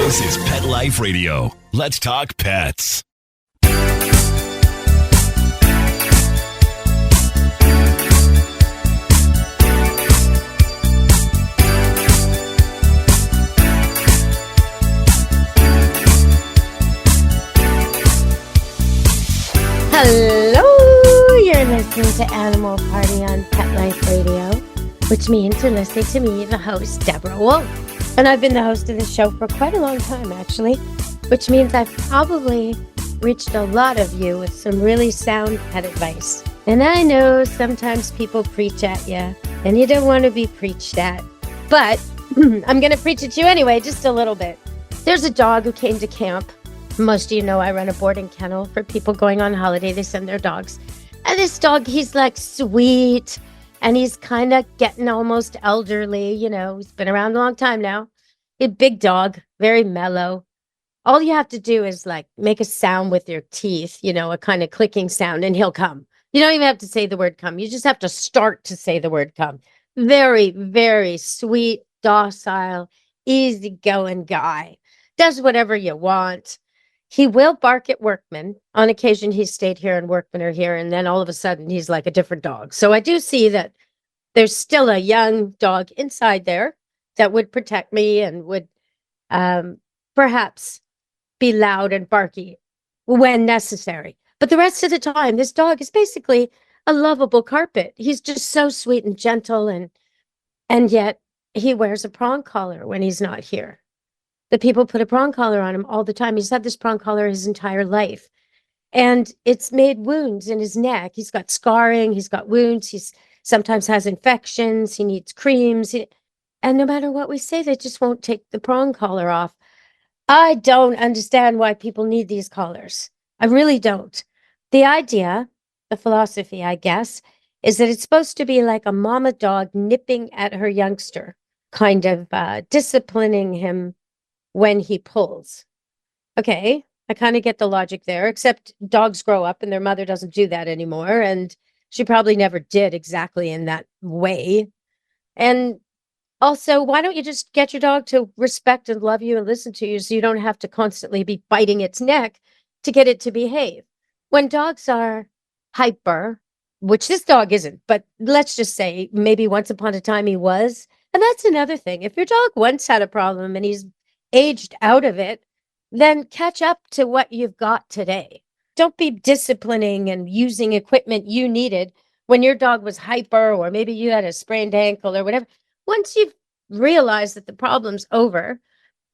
This is Pet Life Radio. Let's talk pets. Hello, you're listening to Animal Party on Pet Life Radio, which means you're listening to me, the host, Deborah Wolf. And I've been the host of the show for quite a long time, actually, which means I've probably reached a lot of you with some really sound pet advice. And I know sometimes people preach at you, and you don't want to be preached at, but I'm going to preach at you anyway, just a little bit. There's a dog who came to camp. Most of you know I run a boarding kennel for people going on holiday. They send their dogs. And this dog, he's like sweet. And he's kind of getting almost elderly. You know, he's been around a long time now. A big dog, very mellow. All you have to do is like make a sound with your teeth, you know, a kind of clicking sound, and he'll come. You don't even have to say the word come. You just have to start to say the word come. Very, very sweet, docile, easygoing guy. Does whatever you want. He will bark at workmen. On occasion, he's stayed here and workmen are here, and then all of a sudden, he's like a different dog. So I do see that there's still a young dog inside there that would protect me and would perhaps be loud and barky when necessary. But the rest of the time, this dog is basically a lovable carpet. He's just so sweet and gentle, and yet he wears a prong collar when he's not here. The people put a prong collar on him all the time. He's had this prong collar his entire life. And it's made wounds in his neck. He's got scarring. He's got wounds. He's sometimes has infections. He needs creams. And no matter what we say, they just won't take the prong collar off. I don't understand why people need these collars. I really don't. The idea, the philosophy, I guess, is that it's supposed to be like a mama dog nipping at her youngster, kind of disciplining him when he pulls. Okay, I kind of get the logic there, except dogs grow up and their mother doesn't do that anymore. And she probably never did exactly in that way. And also, why don't you just get your dog to respect and love you and listen to you so you don't have to constantly be biting its neck to get it to behave? When dogs are hyper, which this dog isn't, but let's just say maybe once upon a time he was. And that's another thing. If your dog once had a problem and he's aged out of it, then catch up to what you've got today. Don't be disciplining and using equipment you needed when your dog was hyper, or maybe you had a sprained ankle or whatever. Once you've realized that the problem's over,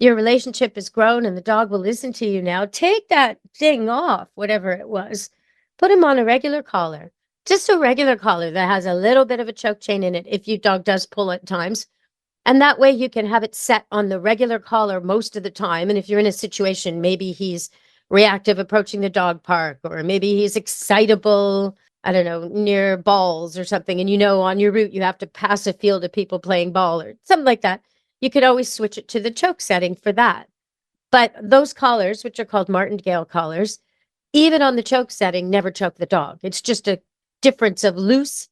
your relationship has grown and the dog will listen to you now, take that thing off, whatever it was. Put him on a regular collar, just a regular collar that has a little bit of a choke chain in it if your dog does pull at times. And that way you can have it set on the regular collar most of the time. And if you're in a situation, maybe he's reactive approaching the dog park, or maybe he's excitable, I don't know, near balls or something. And you know, on your route, you have to pass a field of people playing ball or something like that. You could always switch it to the choke setting for that. But those collars, which are called martingale collars, even on the choke setting, never choke the dog. It's just a difference of loose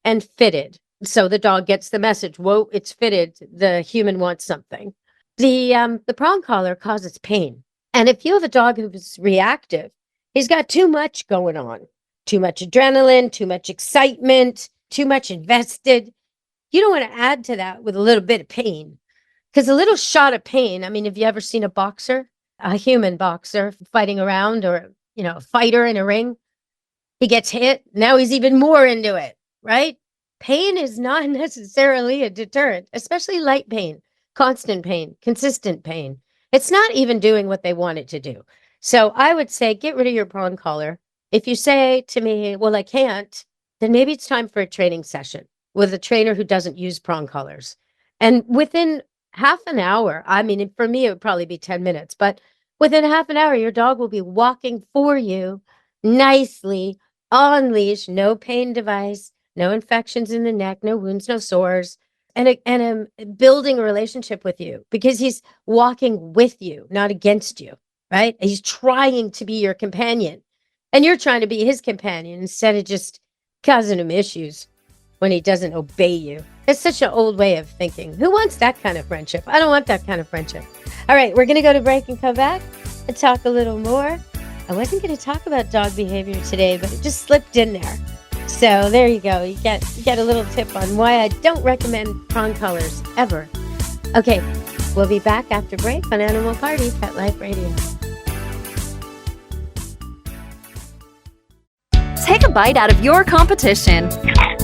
and fitted. So the dog gets the message, whoa, it's fitted. The human wants something. The prong collar causes pain. And if you have a dog who's reactive, he's got too much going on, too much adrenaline, too much excitement, too much invested. You don't want to add to that with a little bit of pain, because a little shot of pain. I mean, have you ever seen a boxer, a human boxer fighting around, or, you know, a fighter in a ring? He gets hit. Now he's even more into it, right? Pain is not necessarily a deterrent, especially light pain, constant pain, consistent pain. It's not even doing what they want it to do. So I would say get rid of your prong collar. If you say to me, well, I can't, then maybe it's time for a training session with a trainer who doesn't use prong collars. And within half an hour, I mean, for me, it would probably be 10 minutes, but within half an hour, your dog will be walking for you nicely on leash, no pain device, no infections in the neck, no wounds, no sores, and building a relationship with you, because he's walking with you, not against you, right? He's trying to be your companion, and you're trying to be his companion instead of just causing him issues when he doesn't obey you. It's such an old way of thinking. Who wants that kind of friendship? I don't want that kind of friendship. All right, we're going to go to break and come back and talk a little more. I wasn't going to talk about dog behavior today, but it just slipped in there. So there you go. You get a little tip on why I don't recommend prong collars ever. Okay, we'll be back after break on Animal Party, Pet Life Radio. Take a bite out of your competition.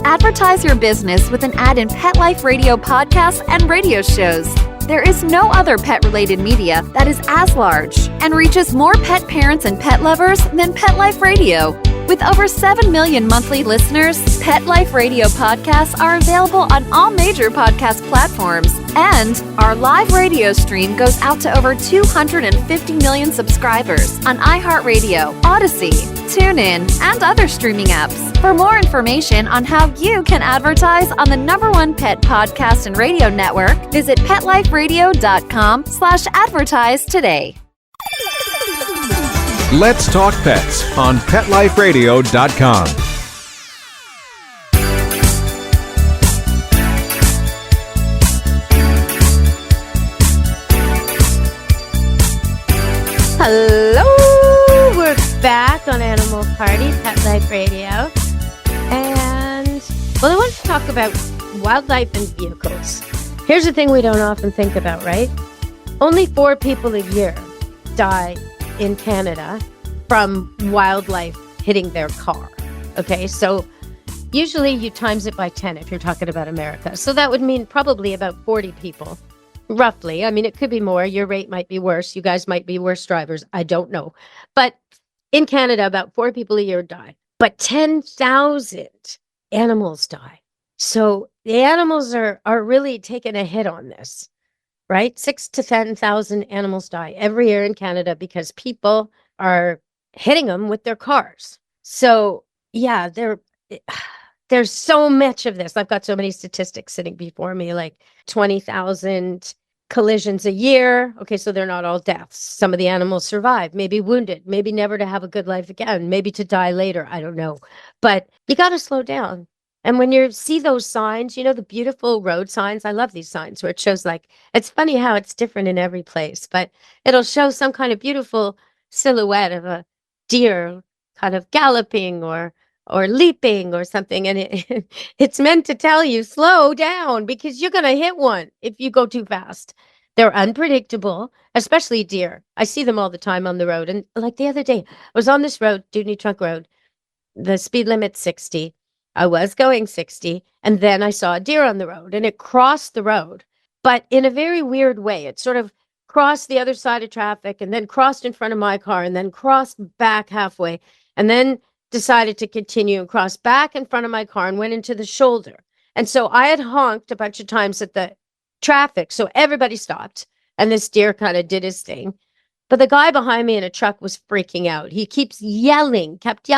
Advertise your business with an ad in Pet Life Radio podcasts and radio shows. There is no other pet-related media that is as large and reaches more pet parents and pet lovers than Pet Life Radio. With over 7 million monthly listeners, Pet Life Radio podcasts are available on all major podcast platforms. And our live radio stream goes out to over 250 million subscribers on iHeartRadio, Odyssey, TuneIn, and other streaming apps. For more information on how you can advertise on the #1 pet podcast and radio network, visit PetLifeRadio.com/advertise today. Let's Talk Pets on PetLifeRadio.com. Hello, we're back on Animal Party, Pet Life Radio. And, well, I want to talk about wildlife and vehicles. Here's the thing we don't often think about, right? Only 4 people a year die in Canada from wildlife hitting their car. Okay, so usually you times it by 10 if you're talking about America. So that would mean probably about 40 people, roughly. I mean, it could be more. Your rate might be worse. You guys might be worse drivers. I don't know. But in Canada, about 4 people a year die. But 10,000 animals die. So the animals are really taking a hit on this. Right? 6,000 to 10,000 animals die every year in Canada because people are hitting them with their cars. So yeah, there's so much of this. I've got so many statistics sitting before me, like 20,000 collisions a year. Okay, so they're not all deaths. Some of the animals survive, maybe wounded, maybe never to have a good life again, maybe to die later. I don't know. But you got to slow down. And when you see those signs, you know, the beautiful road signs, I love these signs where it shows like, it's funny how it's different in every place, but it'll show some kind of beautiful silhouette of a deer kind of galloping or leaping or something. And it's meant to tell you, slow down because you're going to hit one if you go too fast. They're unpredictable, especially deer. I see them all the time on the road. And like the other day, I was on this road, Dewdney Trunk Road, the speed limit's 60. I was going 60, and then I saw a deer on the road, and it crossed the road, but in a very weird way. It sort of crossed the other side of traffic, and then crossed in front of my car, and then crossed back halfway, and then decided to continue and cross back in front of my car and went into the shoulder. And so I had honked a bunch of times at the traffic, so everybody stopped, and this deer kind of did his thing. But the guy behind me in a truck was freaking out. He kept yelling at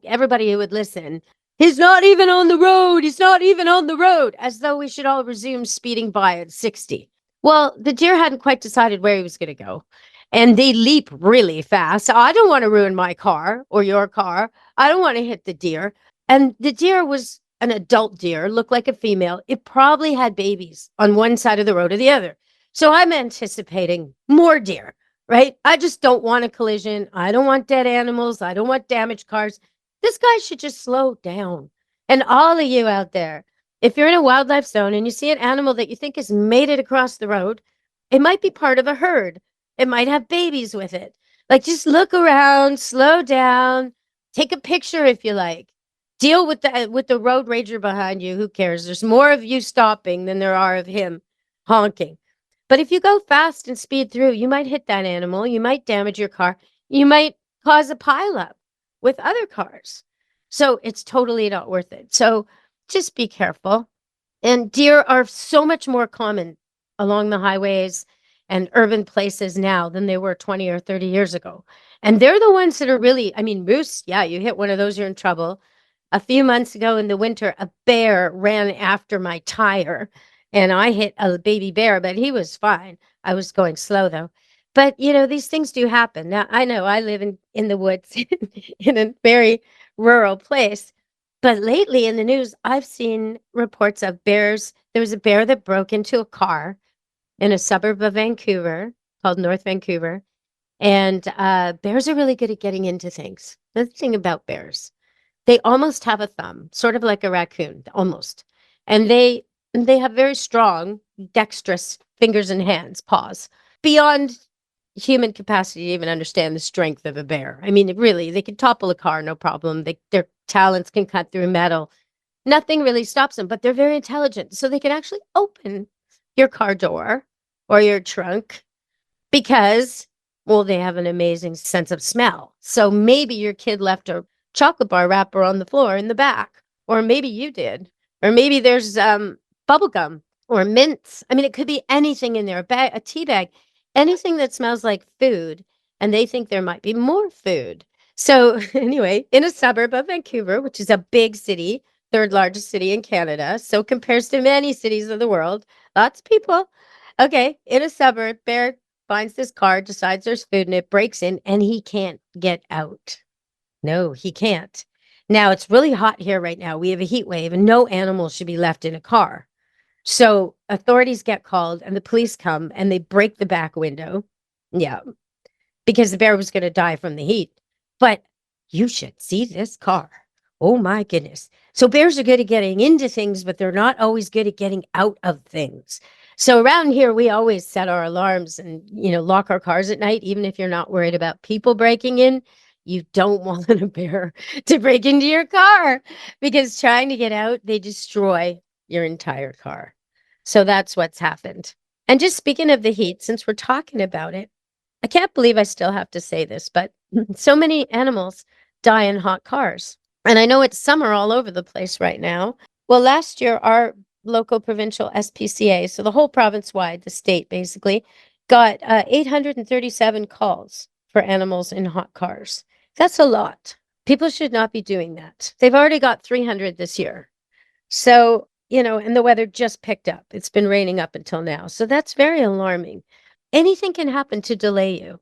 everybody who would listen. He's not even on the road. He's not even on the road, as though we should all resume speeding by at 60. Well, the deer hadn't quite decided where he was going to go. And they leap really fast. So I don't want to ruin my car or your car. I don't want to hit the deer. And the deer was an adult deer, looked like a female. It probably had babies on one side of the road or the other. So I'm anticipating more deer, right? I just don't want a collision. I don't want dead animals. I don't want damaged cars. This guy should just slow down. And all of you out there, if you're in a wildlife zone and you see an animal that you think has made it across the road, it might be part of a herd. It might have babies with it. Like, just look around, slow down, take a picture if you like. Deal with the road rager behind you. Who cares? There's more of you stopping than there are of him honking. But if you go fast and speed through, you might hit that animal. You might damage your car. You might cause a pileup with other cars. So it's totally not worth it. So just be careful. And deer are so much more common along the highways and urban places now than they were 20 or 30 years ago. And they're the ones that are really, I mean, moose, yeah, you hit one of those, you're in trouble. A few months ago in the winter, a bear ran after my tire and I hit a baby bear, but he was fine. I was going slow though. But, you know, these things do happen. Now, I know I live in the woods in a very rural place. But lately in the news, I've seen reports of bears. There was a bear that broke into a car in a suburb of Vancouver called North Vancouver. And bears are really good at getting into things. The thing about bears, they almost have a thumb, sort of like a raccoon, almost. And they have very strong, dexterous fingers and hands, paws, beyond human capacity to even understand the strength of a bear. I mean, really, they can topple a car, no problem. Their talons can cut through metal. Nothing really stops them, but they're very intelligent. So they can actually open your car door or your trunk because, well, they have an amazing sense of smell. So maybe your kid left a chocolate bar wrapper on the floor in the back, or maybe you did, or maybe there's bubble gum or mints. I mean, it could be anything in there, a tea bag, anything that smells like food, and they think there might be more food. So anyway, in a suburb of Vancouver, which is a big city, third largest city in Canada, so compares to many cities of the world, lots of people. Okay, in a suburb, bear finds this car, decides there's food in it, breaks in, and he can't get out. No, he can't. Now, it's really hot here right now. We have a heat wave, and no animal should be left in a car. So authorities get called, and the police come, and they break the back window. Yeah, because the bear was going to die from the heat. But you should see this car. Oh, my goodness. So bears are good at getting into things, but they're not always good at getting out of things. So around here, we always set our alarms and, lock our cars at night, even if you're not worried about people breaking in. You don't want a bear to break into your car because trying to get out, they destroy your entire car. So that's what's happened. And just speaking of the heat, since we're talking about it, I can't believe I still have to say this, but so many animals die in hot cars. And I know it's summer all over the place right now. Well, last year, our local provincial SPCA, so the whole province-wide, the state basically, got 837 calls for animals in hot cars. That's a lot. People should not be doing that. They've already got 300 this year. So, and the weather just picked up. It's been raining up until now. So that's very alarming. Anything can happen to delay you.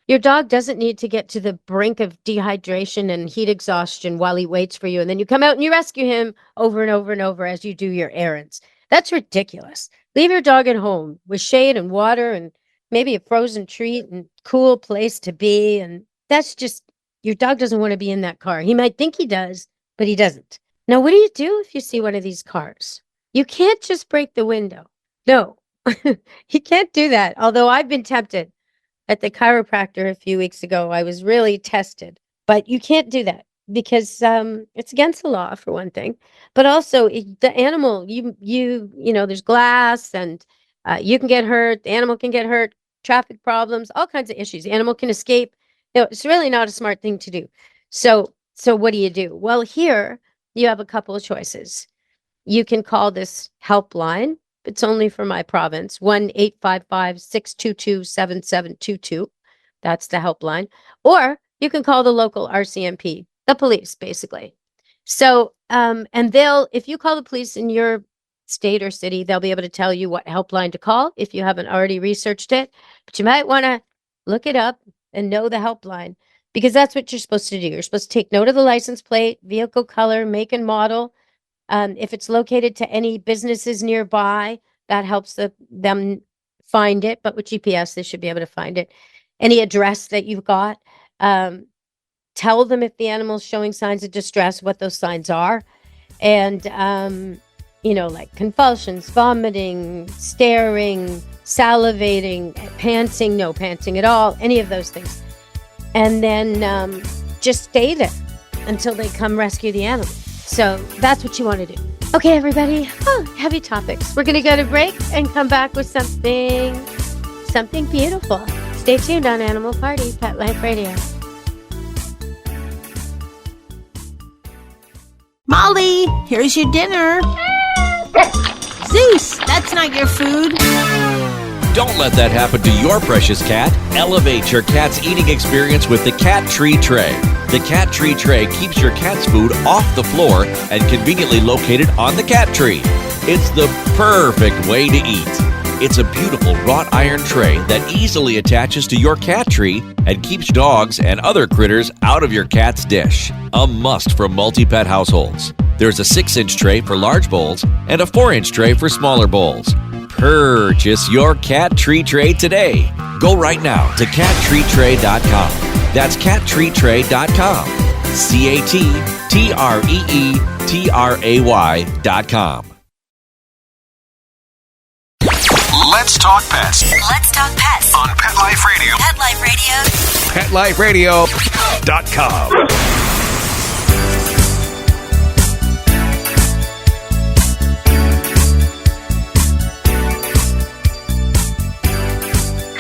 Your dog doesn't need to get to the brink of dehydration and heat exhaustion while he waits for you. And then you come out and you rescue him over and over and over as you do your errands. That's ridiculous. Leave your dog at home with shade and water and maybe a frozen treat and cool place to be. And that's just, your dog doesn't want to be in that car. He might think he does, but he doesn't. Now, what do you do if you see one of these cars? You can't just break the window. No, you can't do that. Although I've been tempted. At the chiropractor a few weeks ago, I was really tested, but you can't do that because it's against the law for one thing, but also the animal, there's glass and you can get hurt. The animal can get hurt, traffic problems, all kinds of issues. The animal can escape. It's really not a smart thing to do. So what do you do? Well, here you have a couple of choices. You can call this helpline. It's only for my province, 1-855-622-7722. That's the helpline. Or you can call the local RCMP, the police, basically. So, and if you call the police in your state or city, they'll be able to tell you what helpline to call if you haven't already researched it. But you might want to look it up and know the helpline because that's what you're supposed to do. You're supposed to take note of the license plate, vehicle color, make and model. If it's located to any businesses nearby, that helps them find it. But with GPS, they should be able to find it. Any address that you've got, tell them if the animal's showing signs of distress, what those signs are. And, like convulsions, vomiting, staring, salivating, panting, no panting at all, any of those things. And then just stay there until they come rescue the animal. So that's what you want to do. Okay, everybody. Oh, heavy topics. We're going to go to break and come back with something beautiful. Stay tuned on Animal Party, Pet Life Radio. Molly, here's your dinner. Zeus, that's not your food. Don't let that happen to your precious cat. Elevate your cat's eating experience with the Cat Tree Tray. The Cat Tree Tray keeps your cat's food off the floor and conveniently located on the cat tree. It's the perfect way to eat. It's a beautiful wrought iron tray that easily attaches to your cat tree and keeps dogs and other critters out of your cat's dish. A must for multi-pet households. There's a 6-inch tray for large bowls and a 4-inch tray for smaller bowls. Purchase your cat tree tray today. Go right now to cattreetray.com. That's cattreetray.com. CATTREETRAY.com. Let's talk pets Let's talk pets. on Pet Life Radio. Pet Life Radio. PetLifeRadio.com.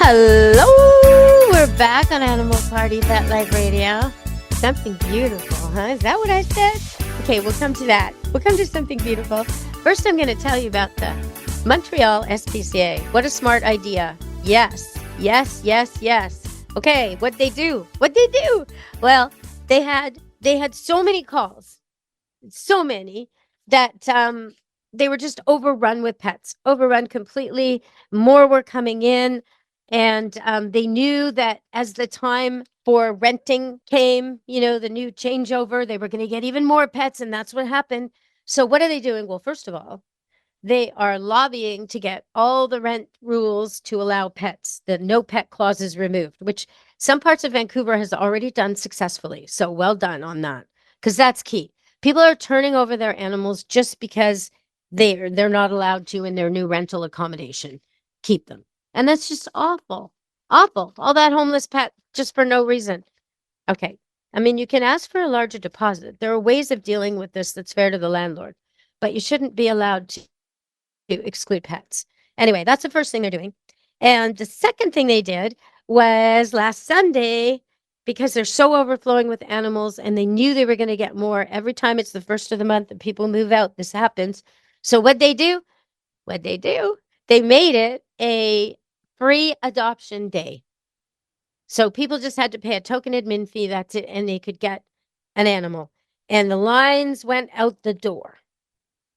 Hello, we're back on Animal Party Pet Life Radio. Something beautiful, huh? Is that what I said? Okay, we'll come to that. We'll come to something beautiful. First, I'm going to tell you about the Montreal SPCA. What a smart idea. Yes. Okay, what'd they do? Well, they had so many calls, so many that they were just overrun with pets, overrun completely. More were coming in. And they knew that as the time for renting came, the new changeover, they were going to get even more pets. And that's what happened. So what are they doing? Well, first of all, they are lobbying to get all the rent rules to allow pets, the no pet clauses removed, which some parts of Vancouver has already done successfully. So well done on that, because that's key. People are turning over their animals just because they're not allowed to in their new rental accommodation keep them. And that's just awful. All that homeless pet just for no reason. Okay. I mean, you can ask for a larger deposit. There are ways of dealing with this that's fair to the landlord, but you shouldn't be allowed to exclude pets. Anyway, that's the first thing they're doing. And the second thing they did was last Sunday, because they're so overflowing with animals and they knew they were going to get more every time it's the first of the month and people move out, this happens. So what'd they do? They made it a free adoption day. So people just had to pay a token admin fee, that's it, and they could get an animal. And the lines went out the door.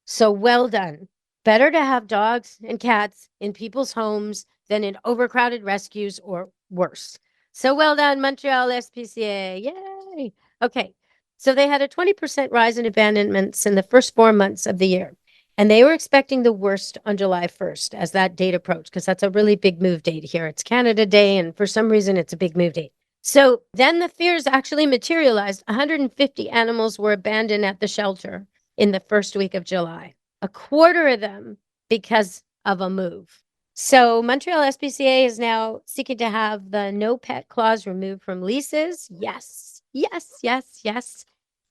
So well done. Better to have dogs and cats in people's homes than in overcrowded rescues or worse. So well done, Montreal SPCA. Yay. Okay. So they had a 20% rise in abandonments in the first 4 months of the year. And they were expecting the worst on July 1st as that date approached, because that's a really big move date here. It's Canada Day, and for some reason, it's a big move date. So then the fears actually materialized. 150 animals were abandoned at the shelter in the first week of July, a quarter of them because of a move. So Montreal SPCA is now seeking to have the no pet clause removed from leases. Yes.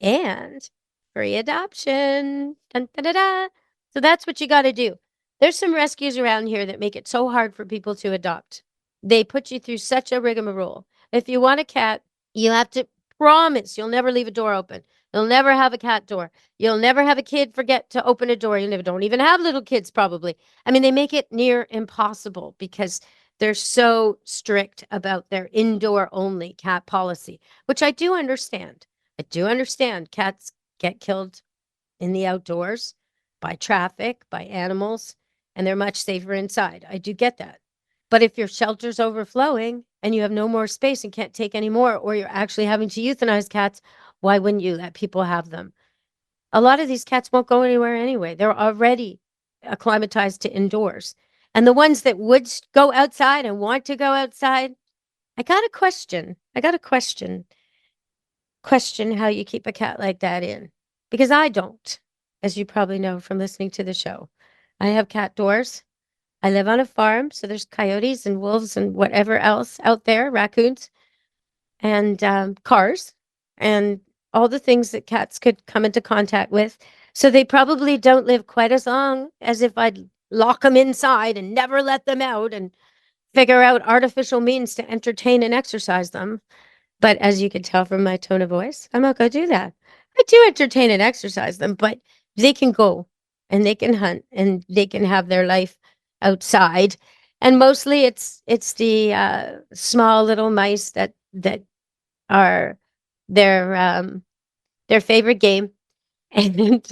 And free adoption. Dun, da, da, da. So that's what you got to do. There's some rescues around here that make it so hard for people to adopt. They put you through such a rigmarole. If you want a cat, you have to promise you'll never leave a door open. You'll never have a cat door. You'll never have a kid forget to open a door. Don't even have little kids probably. I mean, they make it near impossible because they're so strict about their indoor only cat policy, which I do understand. Cats get killed in the outdoors by traffic, by animals, and they're much safer inside. I do get that. But if your shelter's overflowing and you have no more space and can't take any more, or you're actually having to euthanize cats, why wouldn't you let people have them? A lot of these cats won't go anywhere anyway. They're already acclimatized to indoors. And the ones that would go outside and want to go outside, I got a question how you keep a cat like that in. Because I don't, as you probably know from listening to the show. I have cat doors. I live on a farm, so there's coyotes and wolves and whatever else out there, raccoons, and cars, and all the things that cats could come into contact with. So they probably don't live quite as long as if I'd lock them inside and never let them out and figure out artificial means to entertain and exercise them. But as you can tell from my tone of voice, I'm not going to do that. I do entertain and exercise them, but they can go and they can hunt and they can have their life outside. And mostly it's the small little mice that are their favorite game. And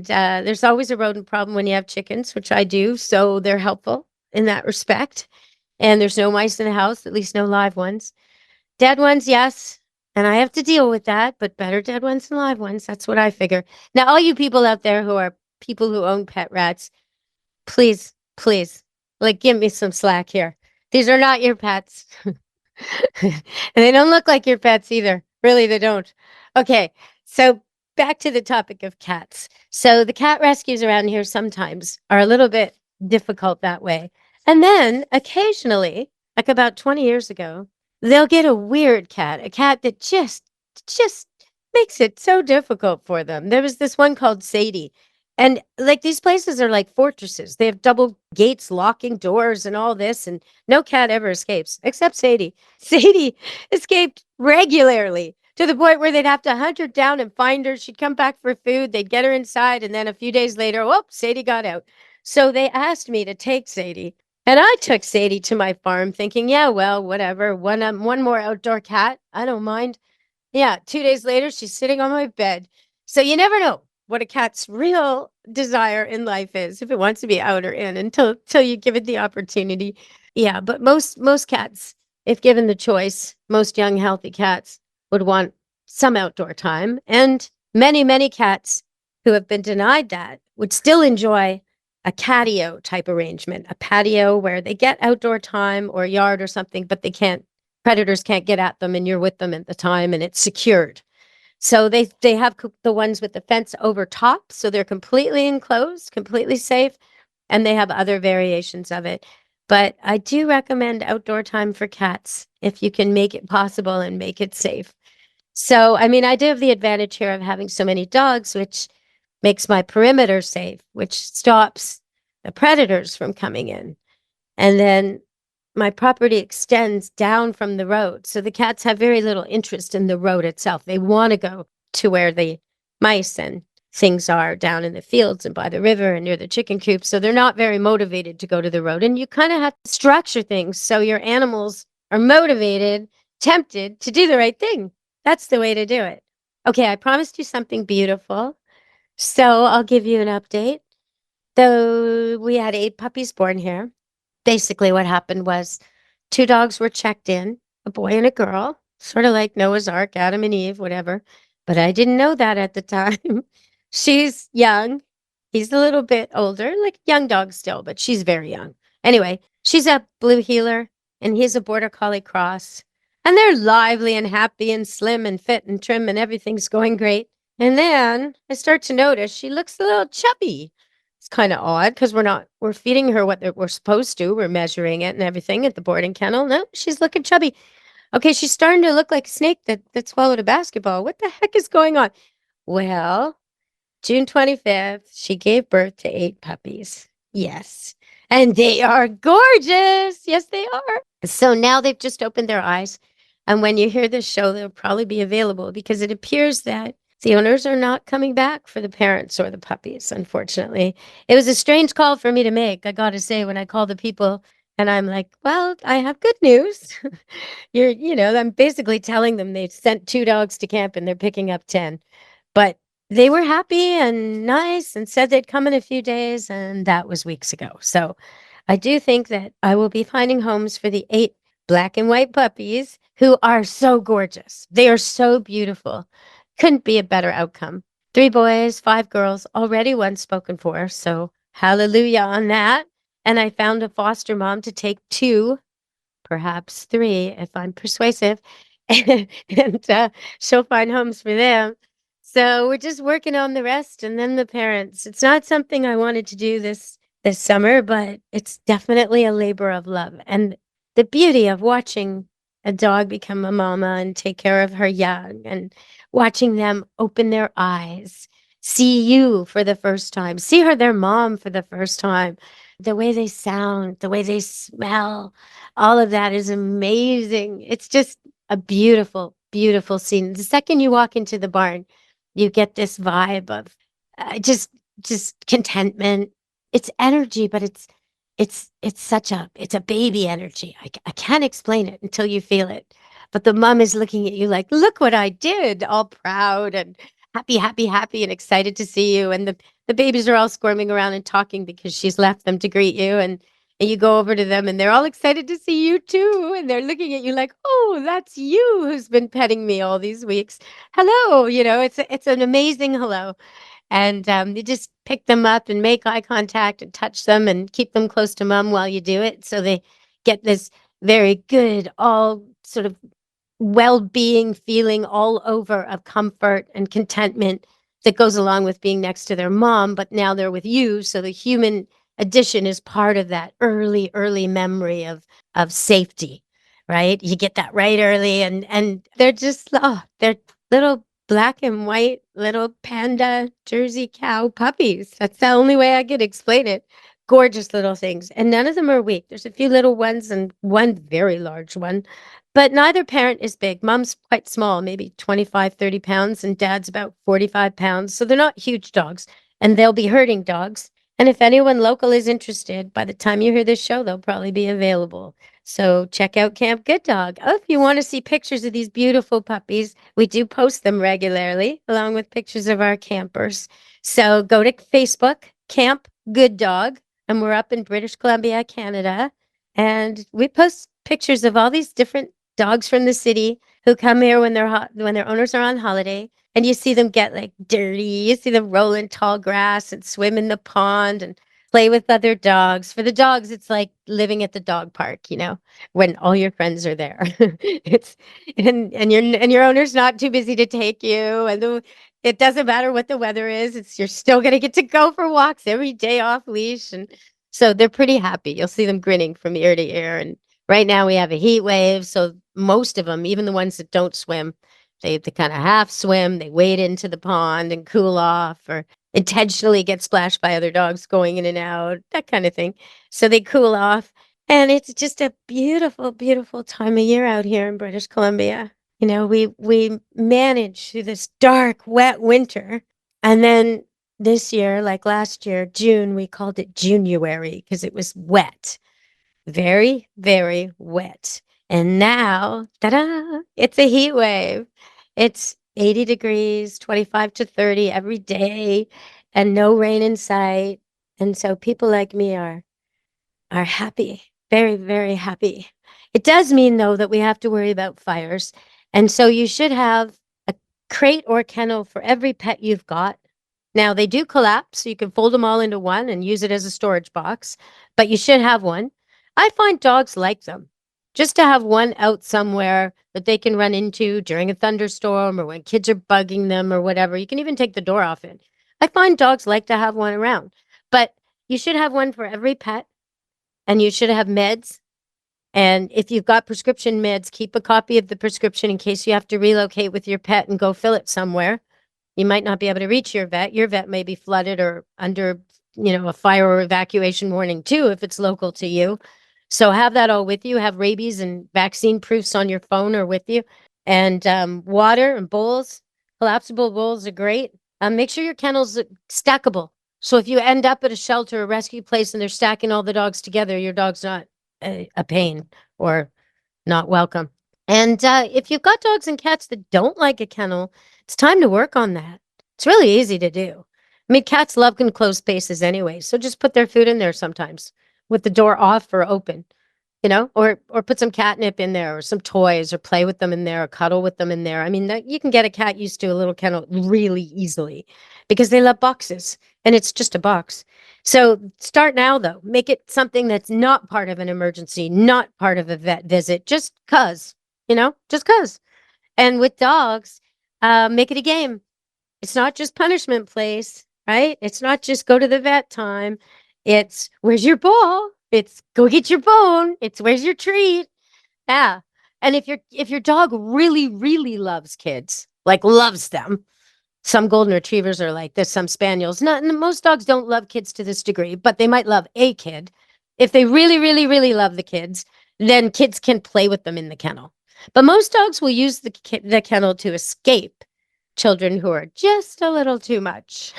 there's always a rodent problem when you have chickens, which I do. So they're helpful in that respect. And there's no mice in the house, at least no live ones. Dead ones, yes. And I have to deal with that, but better dead ones than live ones. That's what I figure. Now, all you people out there who are people who own pet rats, please, please, like, give me some slack here. These are not your pets. And they don't look like your pets either. Really, they don't. Okay, so back to the topic of cats. So the cat rescues around here sometimes are a little bit difficult that way. And then occasionally, like about 20 years ago, they'll get a weird cat, a cat that just makes it so difficult for them. There was this one called Sadie. And like these places are like fortresses. They have double gates locking doors and all this, and no cat ever escapes except Sadie. Sadie escaped regularly to the point where they'd have to hunt her down and find her. She'd come back for food. They'd get her inside. And then a few days later, whoop, Sadie got out. So they asked me to take Sadie. And I took Sadie to my farm thinking, yeah, well, whatever. One more outdoor cat. I don't mind. Yeah. 2 days later, she's sitting on my bed. So you never know what a cat's real desire in life is, if it wants to be out or in, until you give it the opportunity. Yeah. But most cats, if given the choice, most young, healthy cats would want some outdoor time. And many cats who have been denied that would still enjoy a catio type arrangement, a patio where they get outdoor time or yard or something, but predators can't get at them and you're with them at the time and it's secured. So they have the ones with the fence over top, so they're completely enclosed, completely safe, and they have other variations of it. But I do recommend outdoor time for cats if you can make it possible and make it safe. So, I mean, I do have the advantage here of having so many dogs, which makes my perimeter safe, which stops the predators from coming in. And then my property extends down from the road. So the cats have very little interest in the road itself. They want to go to where the mice and things are down in the fields and by the river and near the chicken coop. So they're not very motivated to go to the road. And you kind of have to structure things so your animals are motivated, tempted to do the right thing. That's the way to do it. Okay, I promised you something beautiful. So I'll give you an update. Though we had 8 puppies born here. Basically, what happened was 2 dogs were checked in, a boy and a girl, sort of like Noah's Ark, Adam and Eve, whatever. But I didn't know that at the time. She's young. He's a little bit older, like young dog still, but she's very young. Anyway, she's a blue heeler and he's a border collie cross. And they're lively and happy and slim and fit and trim and everything's going great. And then I start to notice she looks a little chubby. It's kind of odd because we're feeding her what we're supposed to. We're measuring it and everything at the boarding kennel. No, she's looking chubby. Okay, she's starting to look like a snake that swallowed a basketball. What the heck is going on? Well, June 25th, she gave birth to 8 puppies. Yes. And they are gorgeous. Yes, they are. So now they've just opened their eyes. And when you hear this show, they'll probably be available because it appears that the owners are not coming back for the parents or the puppies, unfortunately. It was a strange call for me to make, I got to say, when I call the people and I'm like, well, I have good news. I'm basically telling them they've sent 2 dogs to camp and they're picking up 10. But they were happy and nice and said they'd come in a few days, and that was weeks ago. So I do think that I will be finding homes for the 8 black and white puppies who are so gorgeous. They are so beautiful. Couldn't be a better outcome. 3 boys, 5 girls, already one spoken for. So hallelujah on that. And I found a foster mom to take 2, perhaps 3, if I'm persuasive. and she'll find homes for them. So we're just working on the rest and then the parents. It's not something I wanted to do this summer, but it's definitely a labor of love. And the beauty of watching a dog become a mama and take care of her young and watching them open their eyes, see you for the first time, see their mom for the first time, the way they sound, the way they smell, all of that is amazing. It's just a beautiful, beautiful scene. The second you walk into the barn, you get this vibe of just contentment. It's energy, but it's a baby energy. I can't explain it until you feel it. But the mom is looking at you like, look what I did, all proud and happy, happy, happy and excited to see you. And the babies are all squirming around and talking because she's left them to greet you. And you go over to them and they're all excited to see you too. And they're looking at you like, oh, that's you who's been petting me all these weeks. Hello. It's an amazing hello. And you just pick them up and make eye contact and touch them and keep them close to mom while you do it. So they get this very good, all sort of well-being feeling all over of comfort and contentment that goes along with being next to their mom, but now they're with you. So the human addition is part of that early memory of safety, right? You get that right early, and they're just they're little black and white little panda Jersey cow puppies. That's the only way I could explain it. Gorgeous little things, and none of them are weak. There's a few little ones and one very large one, but neither parent is big. Mom's quite small, maybe 25, 30 pounds, and dad's about 45 pounds. So they're not huge dogs, and they'll be herding dogs. And if anyone local is interested, by the time you hear this show, they'll probably be available. So check out Camp Good Dog. Oh, if you want to see pictures of these beautiful puppies, we do post them regularly, along with pictures of our campers. So go to Facebook, Camp Good Dog, and we're up in British Columbia, Canada. And we post pictures of all these different dogs from the city who come here when their owners are on holiday. And you see them get like dirty. You see them roll in tall grass and swim in the pond and play with other dogs. For the dogs, it's like living at the dog park, when all your friends are there. It's and your owner's not too busy to take you, and it doesn't matter what the weather is. You're still gonna get to go for walks every day off leash, and so they're pretty happy. You'll see them grinning from ear to ear. And right now we have a heat wave, so most of them, even the ones that don't swim, they kind of half swim. They wade into the pond and cool off, or intentionally get splashed by other dogs going in and out, that kind of thing. So they cool off. And it's just a beautiful, beautiful time of year out here in British Columbia. We manage through this dark, wet winter. And then this year, like last year, June, we called it Junuary because it was wet. Very, very wet. And now, ta-da, it's a heat wave. It's 80 degrees, 25 to 30 every day, and no rain in sight. And so people like me are happy, very, very happy. It does mean, though, that we have to worry about fires. And so you should have a crate or kennel for every pet you've got. Now, they do collapse, so you can fold them all into one and use it as a storage box, but you should have one. I find dogs like them. Just to have one out somewhere that they can run into during a thunderstorm or when kids are bugging them or whatever. You can even take the door off it. I find dogs like to have one around, but you should have one for every pet, and you should have meds. And if you've got prescription meds, keep a copy of the prescription in case you have to relocate with your pet and go fill it somewhere. You might not be able to reach your vet. Your vet may be flooded or under, a fire or evacuation warning too, if it's local to you. So have that all with you. Have rabies and vaccine proofs on your phone or with you. And water and bowls. Collapsible bowls are great. Make sure your kennel's stackable. So if you end up at a shelter or rescue place and they're stacking all the dogs together, your dog's not a pain or not welcome. And if you've got dogs and cats that don't like a kennel, it's time to work on that. It's really easy to do. I mean, cats love enclosed spaces anyway, so just put their food in there sometimes with the door off or open, or put some catnip in there or some toys or play with them in there or cuddle with them in there. I mean, you can get a cat used to a little kennel really easily because they love boxes and it's just a box. So start now, though. Make it something that's not part of an emergency, not part of a vet visit, just cause, just cause. And with dogs, make it a game. It's not just punishment place, right? It's not just go to the vet time. It's where's your ball? It's go get your bone. It's where's your treat? Yeah. And if your dog really, really loves kids, like loves them, some golden retrievers are like this, some spaniels. Most dogs don't love kids to this degree, but they might love a kid. If they really, really, really love the kids, then kids can play with them in the kennel. But most dogs will use the kennel to escape children who are just a little too much.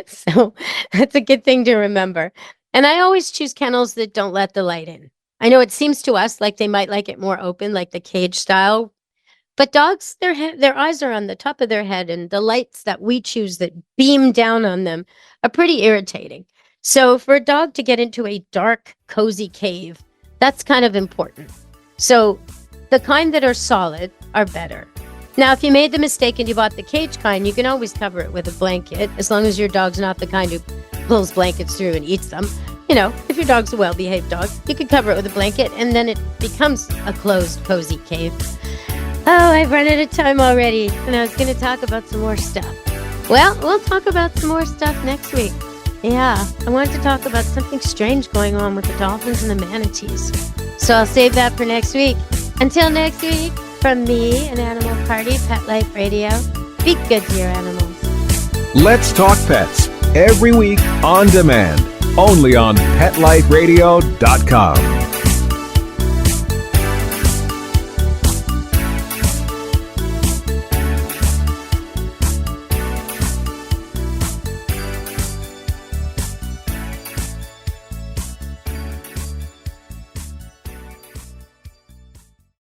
So that's a good thing to remember. And I always choose kennels that don't let the light in. I know it seems to us like they might like it more open, like the cage style, but dogs, their eyes are on the top of their head, and the lights that we choose that beam down on them are pretty irritating. So for a dog to get into a dark, cozy cave, that's kind of important. So the kind that are solid are better. Now, if you made the mistake and you bought the cage kind, you can always cover it with a blanket, as long as your dog's not the kind who pulls blankets through and eats them. You know, if your dog's a well-behaved dog, you can cover it with a blanket, and then it becomes a closed, cozy cave. Oh, I've run out of time already, and I was going to talk about some more stuff. Well, we'll talk about some more stuff next week. Yeah, I wanted to talk about something strange going on with the dolphins and the manatees. So I'll save that for next week. Until next week, from me and Animal Party, Pet Life Radio, be good to your animals. Let's Talk Pets, every week on demand, only on PetLifeRadio.com.